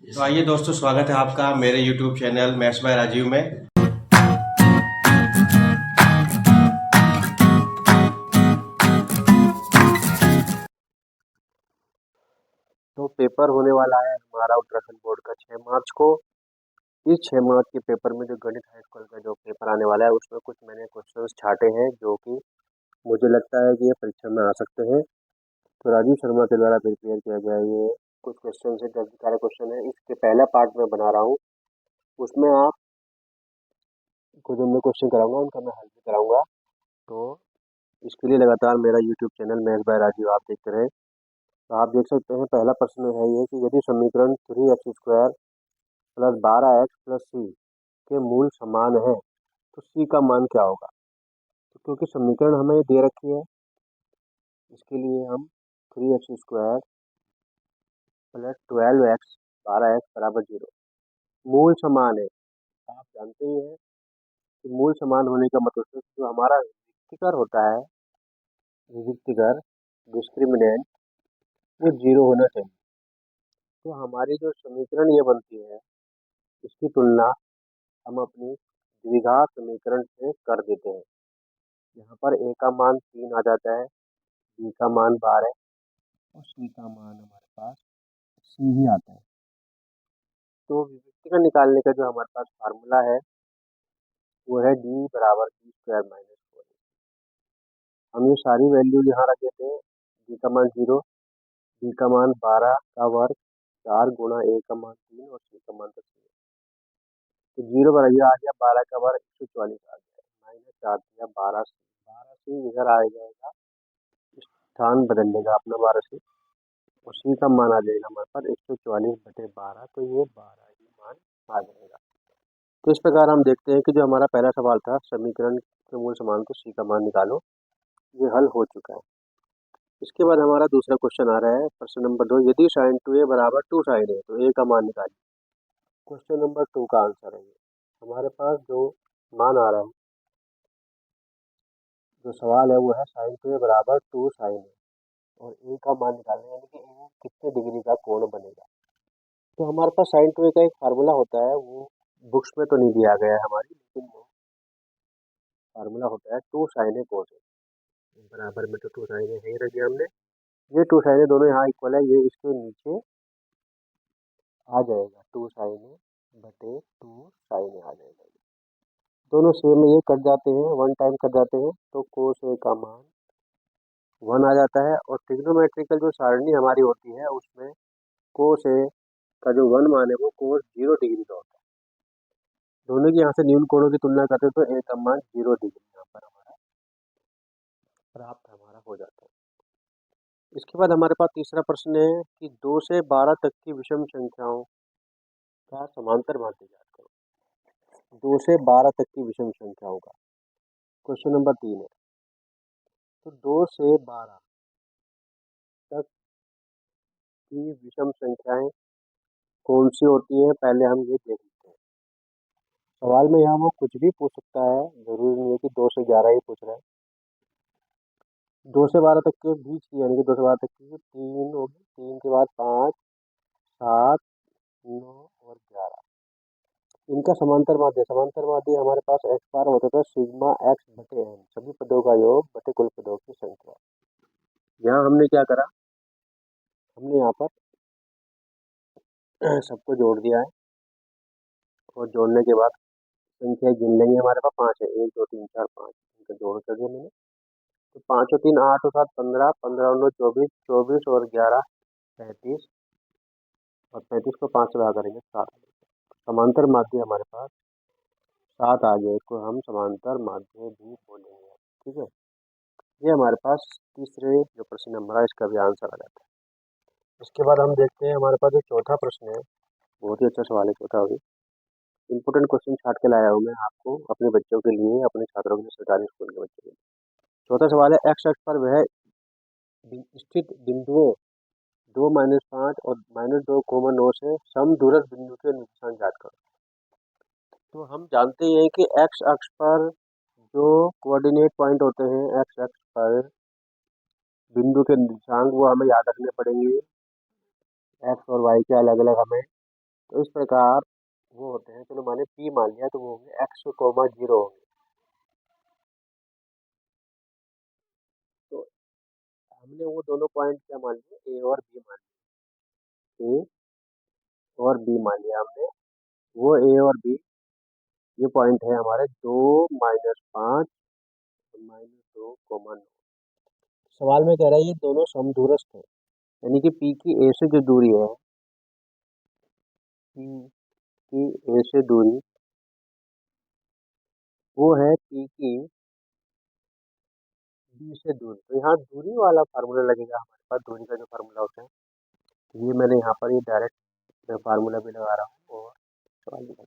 तो आइए दोस्तों, स्वागत है आपका मेरे YouTube channel maths by Rajiv में। तो पेपर होने वाला है हमारा उत्तराखंड बोर्ड का 6 मार्च को। इस 6 मार्च के पेपर में जो गणित हाई स्कूल का जो पेपर आने वाला है उसमें कुछ मैंने क्वेश्चंस छाटे हैं जो कि मुझे लगता है कि ये परीक्षा में आ सकते हैं। तो राजीव शर्मा के द्वारा प्रिपेयर किया गया ये कुछ क्वेश्चन है, 10 क्वेश्चन है। इसके पहला पार्ट में बना रहा हूँ, उसमें आपको जो मैं क्वेश्चन कराऊंगा उनका मैं हल भी कराऊंगा। तो इसके लिए लगातार मेरा YouTube channel maths by Rajiv आप देखते रहे। तो आप देख सकते हैं, पहला प्रश्न है ये कि यदि समीकरण 3x² प्लस 12x प्लस सी के मूल समान है तो सी का मान क्या होगा। तो क्योंकि समीकरण हमें दे रखी है, इसके लिए हम 3x² प्लस 12x 12x बराबर 0 मूल समान है। आप जानते ही हैं कि मूल समान होने का मतलब है जो हमारा विभक्तिकर होता है, विभक्तिकर डिस्क्रिमिनेंट, वो 0 होना चाहिए। तो हमारी जो समीकरण ये बनती है इसकी तुलना हम अपनी द्विघात समीकरण से कर देते हैं। यहाँ पर ए का मान 3 आ जाता है, बी का मान 12 और सी का मान हमारे पास सी ही आता है। तो विभक्तिकर निकालने का जो हमारे पास फार्मूला है वो है डी बराबर b² माइनस 4। हम ये सारी वैल्यू यहाँ रख देते हैं। डी का मान 0, बी का मान 12 का वर्ग 4 गुणा ए का मान 3 और सी का मान 10। तो 0 बराबर आ गया 12 का वर्ग 144 आ गया, माइनस 4 दिया 12 से इधर आ जाएगा, स्थान बदल लेगा अपना 12 से। उसी का मान आ जाएगा हमारे पास 144/12। तो ये 12 ही मान आ जाएगा। तो इस प्रकार हम देखते हैं कि जो हमारा पहला सवाल था समीकरण के मूल समान तो सी का मान निकालो, ये हल हो चुका है। इसके बाद हमारा दूसरा क्वेश्चन आ रहा है, प्रश्न नंबर 2, यदि sin 2a बराबर 2 sin a तो a का मान निकालिए। क्वेश्चन नंबर 2 का आंसर है ये। हमारे पास जो मान आ रहा है, जो सवाल है वो है sin 2a बराबर 2 sin a और a का मान निकालना है, यानी कि a कितने डिग्री का कोण बनेगा। तो हमारे पास sin 2a का एक फार्मूला होता है, वो बुक्स में तो नहीं दिया गया है हमारी, लेकिन वो फार्मूला होता है 2 sin a cos a बराबर में। तो 2 sin a है रख दिया हमने। ये 2 sin a दोनों यहाँ इक्वल है, ये इसके नीचे आ जाएगा, 2 sin a बटे 2 sin a आ जाएगा। दोनों सेम में ये कट जाते हैं, 1 टाइम कट जाते हैं, तो cos a का मान 1 आ जाता है। और ट्रिग्नोमेट्रिकल जो सारणी हमारी होती है उसमें cos a का जो 1 मान है वो cos 0 डिग्री का होता है। दोनों की यहाँ से न्यून कोणों की तुलना करते हैं तो a का मान 0 डिग्री यहाँ पर हमारा प्राप्त हमारा हो जाता है। इसके बाद हमारे पास तीसरा प्रश्न है कि 2 से 12 तक की विषम संख्याओं का समांतर माध्य ज्ञात करो। 2 से 12 तक की विषम संख्याओं का क्वेश्चन नंबर 3 है। तो 2 से 12 तक की विषम संख्याएं कौन सी होती है, पहले हम ये देख लेते हैं। सवाल में यहाँ वो कुछ भी पूछ सकता है, जरूरी नहीं है कि 2 से 11 ही पूछ रहा है। 2 से 12 तक के बीच की, यानी कि 2 से 12 तक की 3 होगी, 3 के बाद 5, 7, 9 और 11, इनका समांतर माध्य हमारे पास एक्स बार होता था सिग्मा एक्स बटे एन, सभी पदों का योग बटे कुल पदों की संख्या। यहाँ हमने क्या करा, हमने यहाँ पर सबको जोड़ दिया है और जोड़ने के बाद संख्या गिन लेंगे। हमारे पास 5 है, 1 2 3 4 5, इनका जोड़ कर दिया मैंने। तो 5 और 3 8 और 7 15, 15 और 9 24, 24 और 11 35, और 35 को 5 से भाग करेंगे 7। समांतर माध्य हमारे पास 7 आ गया, इसको हम समांतर माध्य भी बोलेंगे। ठीक है, ये हमारे पास तीसरे जो प्रश्न नंबर है इसका भी आंसर आ जाता है। इसके बाद हम देखते हैं हमारे पास जो चौथा प्रश्न है, बहुत ही अच्छा सवाल है चौथा भी। इंपोर्टेंट क्वेश्चन छाट के लाया हूँ मैं आपको अपने बच्चों के लिए, अपने छात्रों के लिए, सरकारी स्कूल के बच्चों के लिए। चौथा सवाल है, एक्स अक्ष पर वह स्थित बिंदुओं 2 -5 और -2, 9 से समदूरस्थ बिंदु के निर्देशांक ज्ञात करो। तो हम जानते हैं कि एक्स अक्ष पर जो कोऑर्डिनेट पॉइंट होते हैं, एक्स अक्ष पर बिंदु के निर्देशांक वो हमें याद रखने पड़ेंगे। एक्स और वाई के अलग अलग हमें तो इस प्रकार वो होते हैं, चलो मैंने पी मान लिया तो वो होंगे x,0 होंगे। तो हमने वो दोनों पॉइंट क्या मान लिए, ए और बी मान लिए, ए और बी मान लिया हमने। वो ए और बी ये पॉइंट है हमारे 2-5 -2, 9। सवाल में कह रहा है ये दोनों समदूरस्थ हैं, यानी कि पी की ए से जो दूरी है, पी की ए से दूरी वो है पी की बी से दूरी। तो यहाँ दूरी वाला फार्मूला लगेगा हमारे पास, दूरी का जो फार्मूला होता है। तो ये मैंने यहाँ पर ये डायरेक्ट फार्मूला भी लगा रहा हूँ और सवाल भी लगा।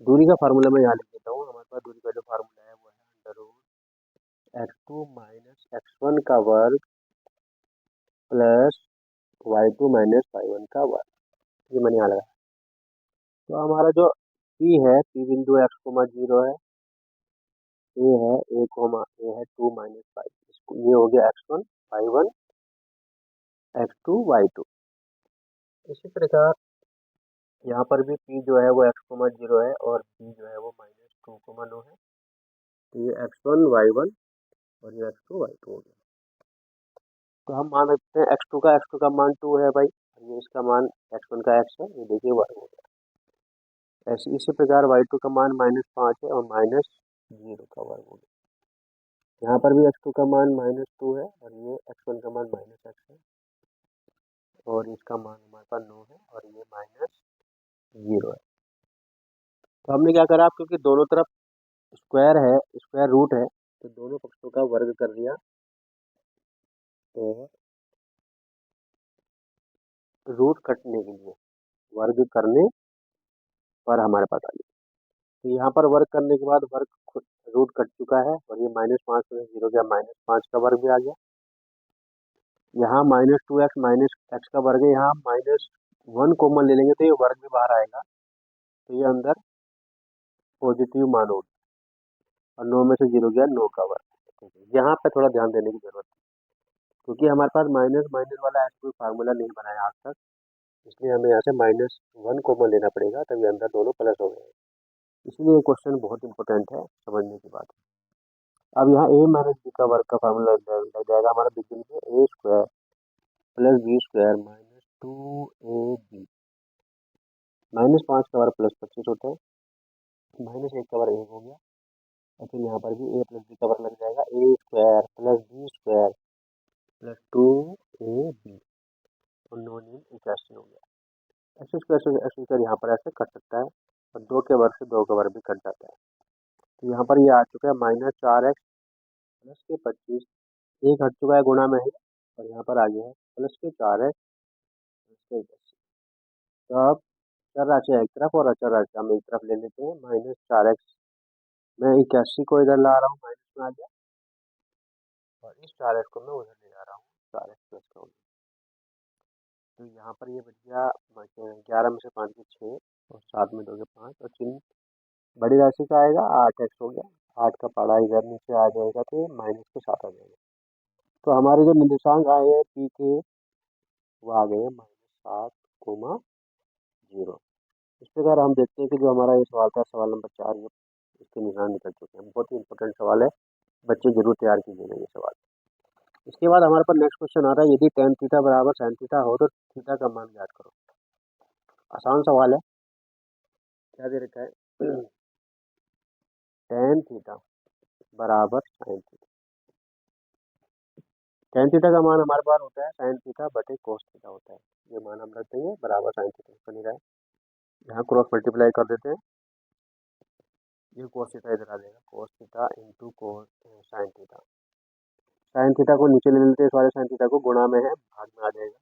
दूरी का फार्मूला मैं यहाँ लिख देता हूँ। हमारे पास दूरी का जो फार्मूला है वो है √x2 - x1 का वर्ग प्लस y2 - y1 का वर्ग। ये मैंने यहाँ लगा। तो हमारा जो P है, P बिंदु x,0 है, A है 2-5। इसको ये हो गया x1 y1 x2 y2। इसी प्रकार यहाँ पर भी P जो है वो x,0 है और B जो है वो -2,9 है। तो ये x1 y1 और ये x2 y2 हो गया। तो हम मान रखते हैं x2 का मान 2 है भाई, और ये इसका मान x1 का x है, ये देखिए वर्ग हो गया। ऐसे इसी प्रकार y2 का मान -5 है और -0 का वर्ग हो गया। यहाँ पर भी x2 का मान -2 है और ये x1 का मान -x है और इसका मान हमारे पास 9 है और ये -0 है। तो हमने क्या करा, क्योंकि दोनों तरफ स्क्वायर है, स्क्वायर रूट है, तो दोनों पक्षों का वर्ग कर दिया और रूट कटने के लिए वर्ग करने पर हमारे पास आ गया। तो यहाँ पर वर्ग करने के बाद वर्ग खुद रूट कट चुका है और ये -5 से 0 गया, -5 का वर्ग भी आ गया। यहाँ -2x - का वर्ग है, यहाँ -1 कॉमन ले लेंगे तो ये वर्ग भी बाहर आएगा, तो ये अंदर पॉजिटिव मान होगा और 9 में से 0 गया, 9 का वर्ग। ठीक है, यहाँ पे थोड़ा ध्यान देने की जरूरत है, क्योंकि हमारे पास माइनस माइनस वाला ऐसा कोई फार्मूला नहीं बनाया आज तक, इसलिए हमें यहाँ से -1 कॉमन लेना पड़ेगा, तभी अंदर दोनों प्लस हो गए। इसलिए ये क्वेश्चन बहुत इंपॉर्टेंट है, समझने की बात है। अब यहाँ a माइनस बी का वर्ग का फार्मूला लग जाएगा हमारा, बिगिन में a² + b² - 2ab। -5 का वर्ग +25 होता है, -1 का वर्ग 1 हो गया, और फिर यहाँ पर भी a + b का वर्ग लग जाएगा, a² + b² + 2ab और 9 × 81 हो गया। ऐसे यहाँ पर ऐसे कट सकता है और 2 के वर्ग से 2 का वर्ग भी कट जाता है। तो यहाँ पर ये आ चुका है -4x + 25, एक हट चुका है गुणा में है और यहाँ पर आ गया है +4x + 81। तो अब चर राशि एक तरफ और अचर राशि हम एक तरफ ले लेते हैं। -4x, मैं 81 को इधर ला रहा हूँ, माइनस में आ गया, और इस 4x को मैं उधर ले जा रहा हूँ, 4x प्लस का हो गया। तो यहाँ पर ये बच गया 11 में से 5 के 6 और 7 में 2 के 5, और चिन्ह बड़ी राशि का आएगा, 8x हो गया। 8 का पारा इधर नीचे आ जाएगा तो ये माइनस के साथ आ जाएगा। तो हमारे जो निर्देशांक आए हैं पी के, वो आ गए -7,0। इस प्रकार हम देखते हैं कि जो हमारा ये सवाल था, सवाल नंबर 4, ये इसके निशान निकल चुके हैं। बहुत ही इंपॉर्टेंट सवाल है, बच्चे जरूर तैयार कीजिएगा ये सवाल। इसके बाद हमारे पास नेक्स्ट क्वेश्चन आता है, यदि tan थीटा बराबर sin थीटा हो तो थीटा का मान ज्ञात करो। आसान सवाल है। क्या दे रखा है tan थीटा बराबर sin थीटा। tan थीटा का मान हमारे पास होता है sin थीटा बटे cos थीटा होता है। ये मान हम रख देंगे बराबर sin थीटा बनी रहा है। यहाँ क्रॉस मल्टीप्लाई कर देते हैं, ये cos थीटा इधर आ जाएगा, cos theta into sin theta. sin theta को नीचे ले लेते हैं, सारे sin थीटा को गुणा में है, भाग में आ जाएगा,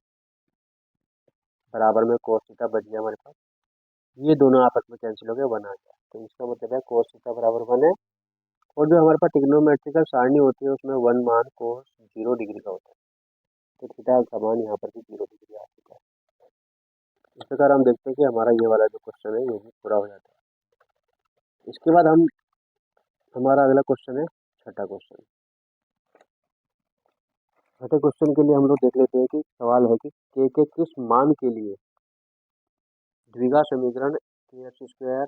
बराबर में cos थीटा बच गया हमारे पास। ये दोनों आपस में कैंसिल हो गए, 1 आ गया। तो इसका मतलब है cos थीटा बराबर 1 है। और जो हमारे पास ट्रिग्नोमेट्रिकल सारणी होती है उसमें 1 मान cos 0 डिग्री का होता है, तो थीटा का मान यहाँ पर भी 0 डिग्री आ चुका है। इस प्रकार हम देखते हैं कि हमारा ये वाला जो क्वेश्चन है ये भी पूरा हो जाता है। इसके बाद हमारा अगला क्वेश्चन है छठा क्वेश्चन। छठे क्वेश्चन के लिए हम लोग देख लेते हैं कि सवाल है कि के किस मान के लिए द्विघात समीकरण के एक्स स्क्वायर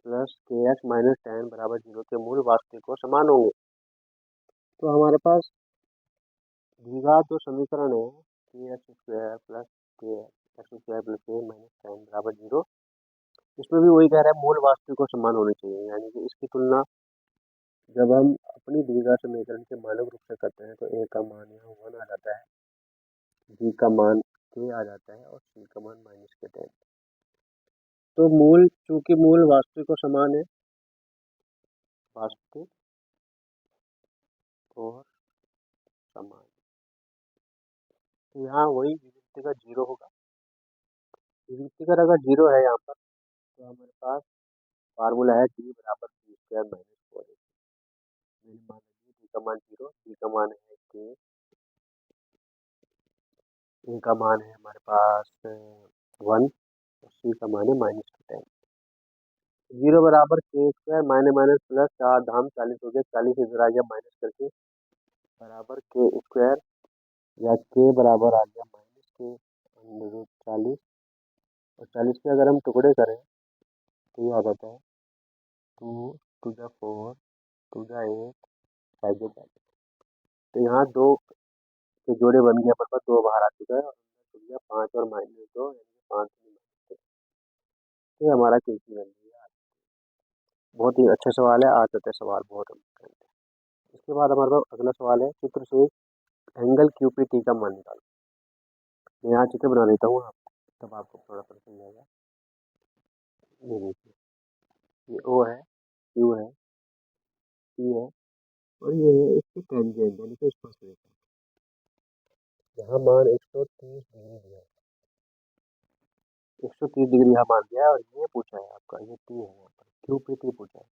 प्लस के एक्स माइनस 10 बराबर 0 के मूल वास्तविक और समान होंगे। तो हमारे पास द्विघात जो समीकरण है के एक्स स्क्वायर प्लस के एक्स स्क्वायर प्लस के माइनस 10 बराबर 0, इसमें भी वही कह रहा है मूल वास्तविक और समान होने चाहिए, यानी कि इसकी तुलना जब हम अपनी द्विघात समीकरण के मानक रूप से करते हैं तो ए का मान यहाँ 1 आ जाता है, बी का मान के आ जाता है और सी का मान माइनस के 10। तो मूल, चूंकि मूल वास्तविक और समान है, वास्तविक और समान, तो यहाँ वही विभक्ति का 0 होगा। विभक्ति का अगर 0 है यहाँ पर तो हमारे पास फार्मूला है डी बराबर बी स्क्वायर माइनस 4 ए। मैंने मान लिया डी का मान 0, बी का मान है के, ए का मान है हमारे पास 1 और सी का मान है माइनस के 10। 0 बराबर के स्क्वायर माइनस माइनस प्लस 4 धाम 40 हो गया, 40 इधर आ गया माइनस करके बराबर के स्क्वायर या के बराबर आ गया माइनस के अंडर रूट 40, और 40 के अगर हम टुकड़े करें तो ये आ जाता है 2 to the 4 to the 8 5 the 5। तो यहाँ दो के जोड़े बन गया, पर 2 बाहर आ चुका है और अंदर जुड़ गया 5 और माइनस 2, यानी कि 5 माइनस 2। ये हमारा केसी बन गया। बहुत ही अच्छा सवाल है, आ जाते हैं सवाल बहुत हम। इसके बाद हमारे पास अगला सवाल है, चित्र से एंगल क्यूपीटी का मान निकालो। मैं यहाँ चित्र बना देता हूँ, आप तब आपको थोड़ा पता चल जाएगा। ये देखिए, ये ओ है, क्यू है, पी है और ये है इसकी टेंजेंट, यानी कि स्पर्शरेखा। यहाँ मान 130 डिग्री दिया है, 130 डिग्री यहाँ मान दिया है, और ये पूछा है आपका, ये टी है यहाँ पर, क्यूपीटी पूछा है।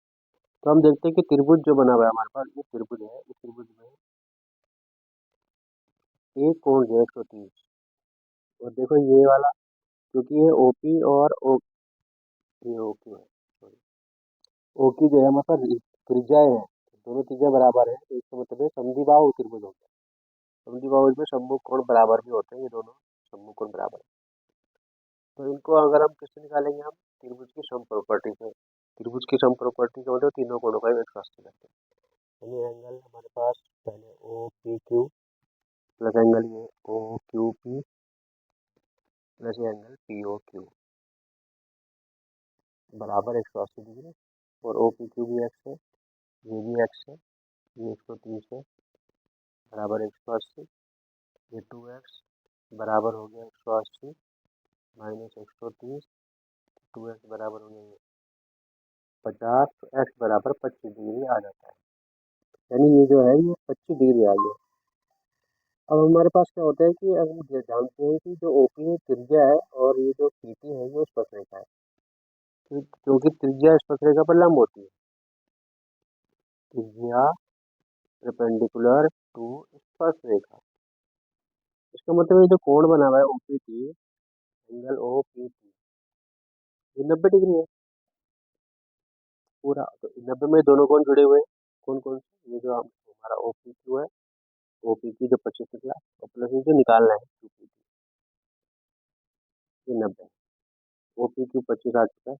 तो हम देखते हैं कि त्रिभुज जो बना हुआ है हमारे पास, ये त्रिभुज है, इस त्रिभुज में एक कोण जो है 130, और देखो ये वाला, क्योंकि ये ओपी और ओ, ये ओक्यू है, सॉरी, ओक्यू जो है हमारे पास त्रिज्याएं हैं, दोनों त्रिज्या बराबर है, तो इसका मतलब है समद्विबाहु त्रिभुज हो गया। समद्विबाहु में सम्मुख कोण बराबर भी होते हैं, ये दोनों सम्मुख कोण बराबर है। तो इनको अगर हम किससे निकालेंगे, हम त्रिभुज की सम प्रॉपर्टी से। त्रिभुज की सम प्रॉपर्टी का मतलब तीनों कोणों का एक रास्ता करते हैं, यानी एंगल हमारे पास पहले O P Q plus angle ये ओ क्यू पी प्लस ये एंगल पी ओ क्यू बराबर 180 डिग्री, और ओ पी क्यू भी एक्स है, ये भी एक्स है, ये 130 है बराबर 180, ये 2x बराबर हो गया 180 माइनस 130, 2x बराबर हो गया 50, तो x बराबर 25 डिग्री आ जाता है, यानी ये जो है ये 25 डिग्री आ गया। अब हमारे पास क्या होता है कि अब हम ये जानते हैं कि जो ओपी है त्रिज्या है और ये जो पीटी है वो स्पर्शरेखा है, क्योंकि त्रिज्या स्पर्शरेखा पर लंब होती है, त्रिज्या परपेंडिकुलर टू स्पर्शरेखा। इसका मतलब ये जो कोण बना हुआ है ओपीटी, एंगल ओपीटी, ये 90 डिग्री है पूरा। तो 90 में दोनों कोण जुड़े हुए हैं, कौन कौन से, ये जो हमारा ओपीक्यू है, ओपीक्यू जो 25 निकला, और प्लस ये जो निकालना है क्यूपीटी, ये 90, ओपीक्यू 25 आ चुका है,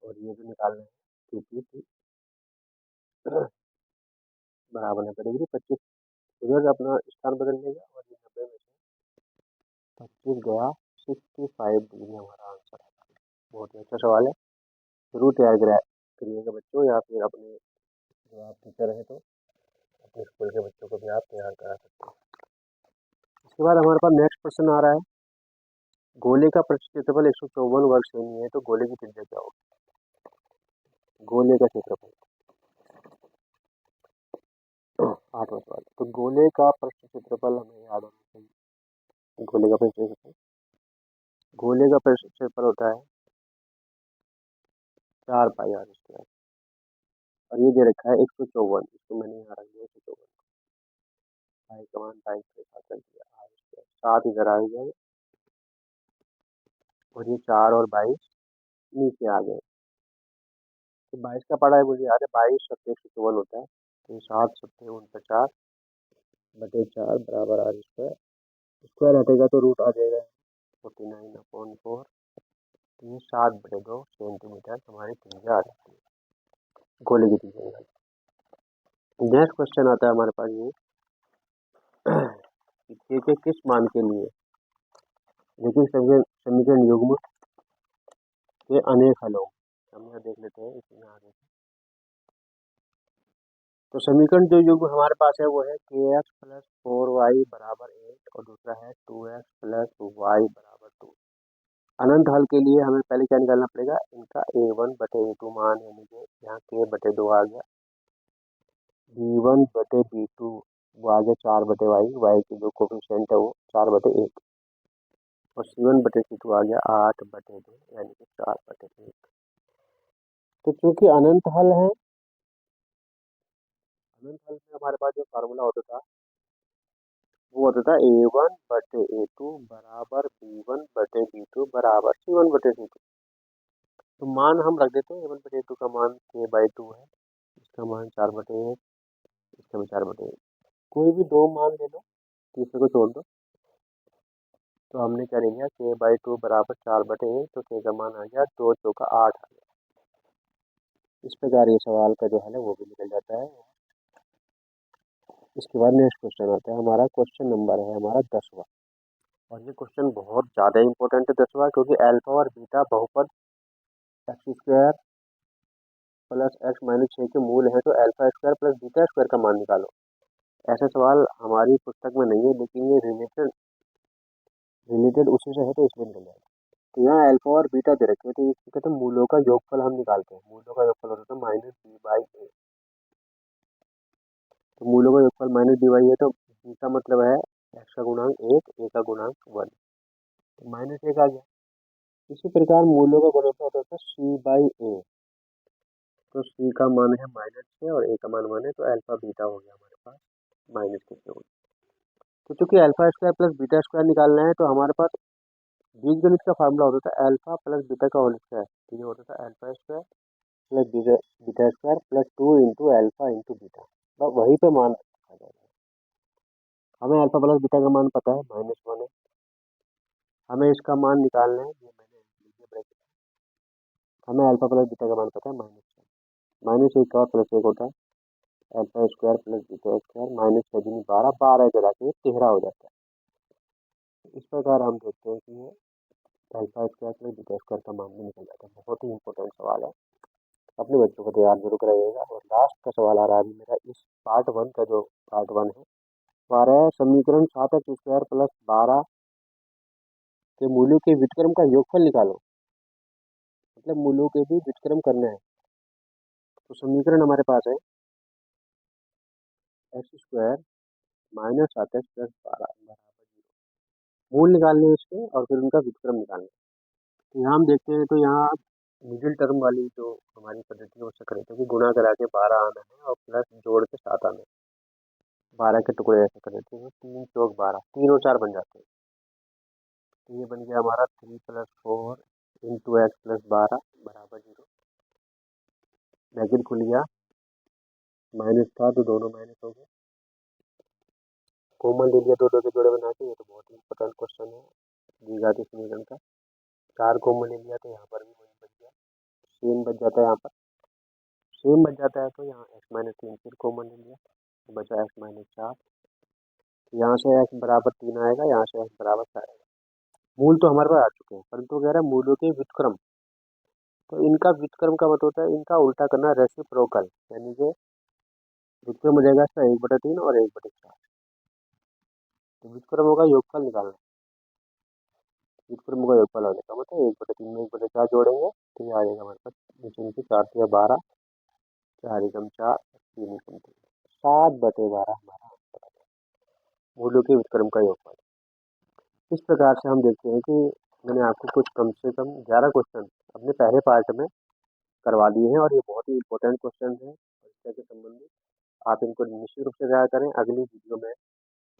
और ये जो निकालना है क्यूपीटी बराबर 90 डिग्री। 25 उधर अपना स्थान बदल लेगा और ये 90 में से 25 गया, 65 डिग्री हमारा आंसर है। बहुत ही अच्छा सवाल है, जरूर तैयार करिएगा बच्चों, या फिर अपने जो आप टीचर हैं तो अपने स्कूल के बच्चों को भी आप तैयार करा सकते हैं। इसके बाद हमारे पास नेक्स्ट क्वेश्चन आ रहा है, गोले का पृष्ठ क्षेत्रफल 154 वर्ग सेमी है, तो गोले की त्रिज्या क्या होगी। गोले का क्षेत्रफल 8वां सवाल, तो गोले का पृष्ठ क्षेत्रफल हमें याद होना चाहिए। गोले का पृष्ठ क्षेत्रफल, गोले का पृष्ठ क्षेत्रफल होता है 4 पाई आर स्क्वायर, और ये दे रखा है 154, इसको मैंने यहाँ रख दिया 154, पाई का मान 22 के साथ रख दिया, आर स्क्वायर 7 इधर आ गया, और ये 4 और 22 नीचे आ गए। तो 22 का पढ़ा है मुझे याद है, 22 सत्ते 154 होता है, तो 7 सत्ते 49 बटे 4 बराबर आर स्क्वायर, स्क्वायर हटेगा तो रूट आ जाएगा 49/4, तो ये 7/2 सेंटीमीटर हमारी त्रिज्या आ जाती है, गोले की त्रिज्या। नेक्स्ट क्वेश्चन आता है हमारे पास ये कि के किस मान के लिए लेकिन समीकरण युग्म के अनेक हल होंगे। हम यहाँ देख लेते हैं इसमें आगे। तो समीकरण जो युग्म हमारे पास है वो है kx प्लस 4y बराबर 8 और दूसरा है 2x प्लस y बराबर 2। अनंत हल के लिए हमें पहले क्या निकालना पड़ेगा, इनका a1/a2 मान, यानी कि यहाँ k/2 आ गया, b1/b2 वो आ गया 4/y, y की जो कोफिशिएंट है वो 4/1 और c1/c2 आ गया 8/2 यानी कि 4/1। तो चूंकि अनंत हल है, अनंत हल में हमारे पास जो फार्मूला होता था वो होता था a1/a2 बराबर b1/b2 बराबर c1/c2। तो मान हम रख देते हैं, a1/a2 का मान k/2 है, इसका मान 4/1, इसका भी 4/1। कोई भी दो मान ले लो, तीसरे को छोड़ दो। तो हमने क्या ले लिया, k/2 बराबर 4/1, तो k का मान आ गया 2 चौका 8 आ गया। इस प्रकार ये सवाल का जो हल है वो भी निकल जाता है। इसके बाद नेक्स्ट क्वेश्चन आता है हमारा, क्वेश्चन नंबर है हमारा 10वां, और ये क्वेश्चन बहुत ज़्यादा इंपॉर्टेंट है 10वां, क्योंकि अल्फा और बीटा बहुपद x² प्लस x-6 के मूल है, तो α² प्लस β² का मान निकालो। ऐसा सवाल हमारी पुस्तक में नहीं है, लेकिन ये रिलेटेड उसी से है, तो इसलिए निकल जाएगा। तो यहाँ अल्फा और बीटा दे रखे हैं, तो इसके कहते हैं मूलों का योगफल हम निकालते हैं। मूलों का योगफल होता है -b/a। तो मूलों का योगफल -b/a है, तो b का मतलब है x का गुणांक 1, a का गुणांक 1, तो -1 आ गया। इसी प्रकार मूलों का गुणनफल होता है c/a। तो c का मान है -6 और a का मान 1 है, तो अल्फा बीटा हो गया हमारे पास -6। तो चूंकि α² प्लस β² निकालना है, तो हमारे पास बीजगणित का फार्मूला होता था अल्फा प्लस बीटा का होल स्क्वायर। तो ये होता था α² plus β² plus 2 into alpha into beta. तो वहीं पे मान रखा जाएगा। हमें अल्फा प्लस बीटा का मान पता है -1 है, हमें इसका मान निकालना है, ये मैंने लिख दिया ब्रैकेट में। हमें अल्फा प्लस बीटा का मान पता है -1 का और प्लस 1 होता है α² प्लस β², -6 दूनी 12, 12 इधर आके 13 हो जाता है। इस प्रकार हम देखते हैं कि ये α² प्लस β² का मान भी निकल जाता है। बहुत ही इंपॉर्टेंट सवाल है, अपने बच्चों को तैयार जरूर कराइएगा। और लास्ट का सवाल आ रहा है अभी मेरा, इस पार्ट 1 का जो पार्ट 1 है वो आ रहा है, समीकरण 7x² प्लस 12 के मूल्यों के व्युत्क्रम का योगफल निकालो। मतलब मूल्यों के भी व्युत्क्रम करना है। तो समीकरण हमारे पास है x² माइनस 7x प्लस 12 बराबर 0। मूल निकालने हैं इसके और फिर उनका व्युत्क्रम निकालना है। तो यहाँ हम देखते हैं, तो यहाँ मिडिल टर्म वाली जो हमारी पद्धति है उससे करें, क्योंकि गुणा करा के 12 आना है और प्लस जोड़ के 7 आना है। 12 के टुकड़े ऐसे कर देते हैं, 3 चौक 12, 3 और 4 बन जाते हैं। तो ये बन गया हमारा 3 प्लस 4 इंटू एक्स प्लस 12 बराबर 0। ब्रैकेट खुल गया, माइनस था तो दोनों माइनस हो गए, कॉमन ले लिया दो दो के जोड़े बना के। ये तो बहुत ही इंपॉर्टेंट क्वेश्चन है द्विघाती समीकरण का। 4 कॉमन ले लिया तो यहाँ पर भी वही बच गया, सेम बच जाता है, यहाँ पर सेम बच जाता है। तो यहाँ x-3 फिर कॉमन ले लिया तो बचा x-4। यहाँ से x बराबर 3 आएगा, यहाँ से x बराबर 4 आएगा। मूल तो हमारे पास आ चुके हैं, परंतु कह रहा है मूलों के व्युत्क्रम। तो इनका व्युत्क्रम का मतलब होता है इनका उल्टा करना, रेसिप्रोकल, यानी कि व्युत्क्रम हो जाएगा इसका 1/3 और 1/4। तो व्युत्क्रम होगा योगफल निकालना। व्युत्क्रम होगा योगफल होने का मतलब 1/3 में 1/4 जोड़ेंगे तो ये आ जाएगा हमारे पास नीचे नीचे 4 से 12, 4 एकम 4, 3 एकम 3, 7/12 हमारा आंसर आ जाएगा, मूलों के व्युत्क्रम का योगफल। इस प्रकार से हम देखते हैं कि मैंने आपको कुछ कम से कम 11 क्वेश्चन अपने पहले पार्ट में करवा दिए हैं, और ये बहुत ही इंपॉर्टेंट क्वेश्चन है परीक्षा के संबंधित। आप इनको निश्चित रूप से तैयार करें। अगली वीडियो में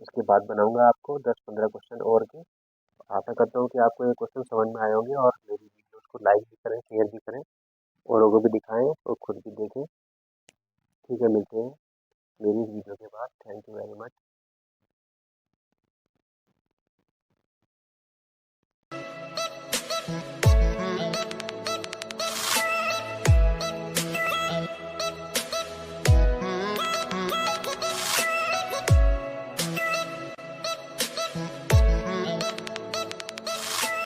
इसके बाद बनाऊंगा आपको 10-15 क्वेश्चन और के। आशा करता हूँ कि आपको ये क्वेश्चन समझ में आए होंगे, और मेरी वीडियोस को लाइक भी करें, शेयर भी करें, औरों को भी दिखाएं और खुद भी देखें। ठीक है, मिलते हैं मेरी इस वीडियो के बाद। Thank you very much.